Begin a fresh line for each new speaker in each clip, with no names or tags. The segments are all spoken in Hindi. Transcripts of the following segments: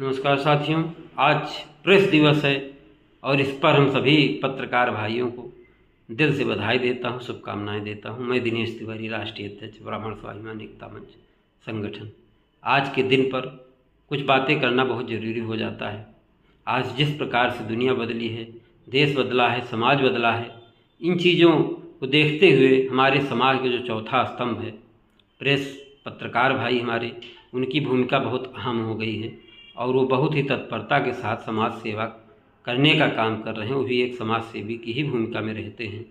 नमस्कार साथियों, आज प्रेस दिवस है और इस पर हम सभी पत्रकार भाइयों को दिल से बधाई देता हूं, शुभकामनाएं देता हूं। मैं दिनेश तिवारी, राष्ट्रीय अध्यक्ष ब्राह्मण स्वाभिमान एकता मंच संगठन। आज के दिन पर कुछ बातें करना बहुत ज़रूरी हो जाता है। आज जिस प्रकार से दुनिया बदली है, देश बदला है, समाज बदला है, इन चीज़ों को देखते हुए हमारे समाज का जो चौथा स्तंभ है प्रेस, पत्रकार भाई हमारे, उनकी भूमिका बहुत अहम हो गई है और वो बहुत ही तत्परता के साथ समाज सेवा करने का काम कर रहे हैं। वो भी एक समाज सेवी की ही भूमिका में रहते हैं।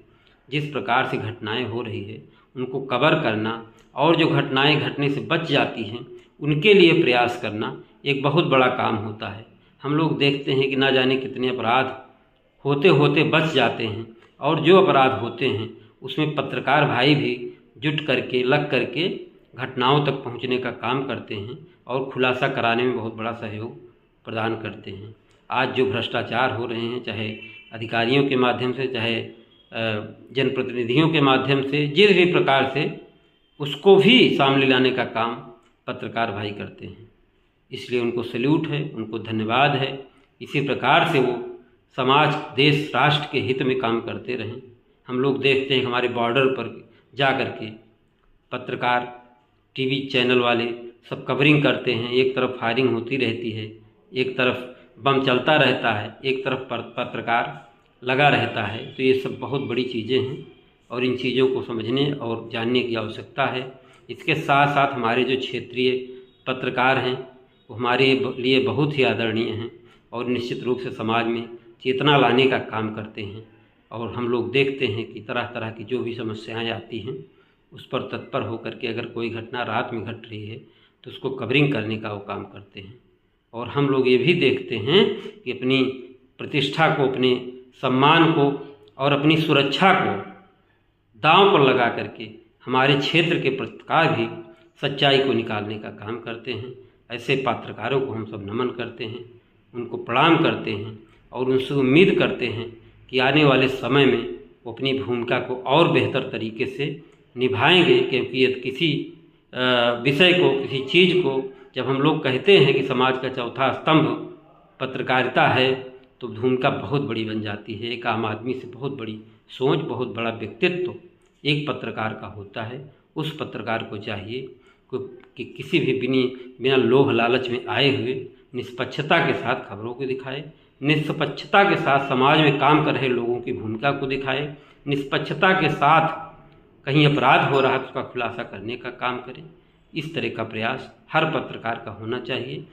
जिस प्रकार से घटनाएं हो रही है उनको कवर करना और जो घटनाएं घटने से बच जाती हैं उनके लिए प्रयास करना एक बहुत बड़ा काम होता है। हम लोग देखते हैं कि ना जाने कितने अपराध होते होते बच जाते हैं और जो अपराध होते हैं उसमें पत्रकार भाई भी जुट करके, लग करके घटनाओं तक पहुंचने का काम करते हैं और खुलासा कराने में बहुत बड़ा सहयोग प्रदान करते हैं। आज जो भ्रष्टाचार हो रहे हैं, चाहे अधिकारियों के माध्यम से, चाहे जनप्रतिनिधियों के माध्यम से, जिस भी प्रकार से, उसको भी सामने लाने का काम पत्रकार भाई करते हैं। इसलिए उनको सैल्यूट है, उनको धन्यवाद है। इसी प्रकार से वो समाज, देश, राष्ट्र के हित में काम करते रहें। हम लोग देखते हैं हमारे बॉर्डर पर जा कर के पत्रकार, टीवी चैनल वाले सब कवरिंग करते हैं। एक तरफ फायरिंग होती रहती है, एक तरफ बम चलता रहता है, एक तरफ पत्रकार लगा रहता है। तो ये सब बहुत बड़ी चीज़ें हैं और इन चीज़ों को समझने और जानने की आवश्यकता है। इसके साथ साथ हमारे जो क्षेत्रीय पत्रकार हैं वो हमारे लिए बहुत ही आदरणीय हैं और निश्चित रूप से समाज में चेतना लाने का काम करते हैं। और हम लोग देखते हैं कि तरह तरह की जो भी समस्याएं आती हैं उस पर तत्पर होकर के अगर कोई घटना रात में घट रही है तो उसको कवरिंग करने का वो काम करते हैं। और हम लोग ये भी देखते हैं कि अपनी प्रतिष्ठा को, अपने सम्मान को और अपनी सुरक्षा को दांव पर लगा करके हमारे क्षेत्र के पत्रकार भी सच्चाई को निकालने का काम करते हैं। ऐसे पत्रकारों को हम सब नमन करते हैं, उनको प्रणाम करते हैं और उनसे उम्मीद करते हैं कि आने वाले समय में वो अपनी भूमिका को और बेहतर तरीके से निभाएंगे। क्योंकि यदि किसी विषय को, किसी चीज़ को जब हम लोग कहते हैं कि समाज का चौथा स्तंभ पत्रकारिता है तो भूमिका बहुत बड़ी बन जाती है। एक आम आदमी से बहुत बड़ी सोच, बहुत बड़ा व्यक्तित्व एक पत्रकार का होता है। उस पत्रकार को चाहिए कि किसी भी बिना लोभ लालच में आए हुए निष्पक्षता के साथ खबरों को दिखाए, निष्पक्षता के साथ समाज में काम कर रहे लोगों की भूमिका को दिखाए, निष्पक्षता के साथ कहीं अपराध हो रहा है तो उसका खुलासा करने का काम करें। इस तरह का प्रयास हर पत्रकार का होना चाहिए।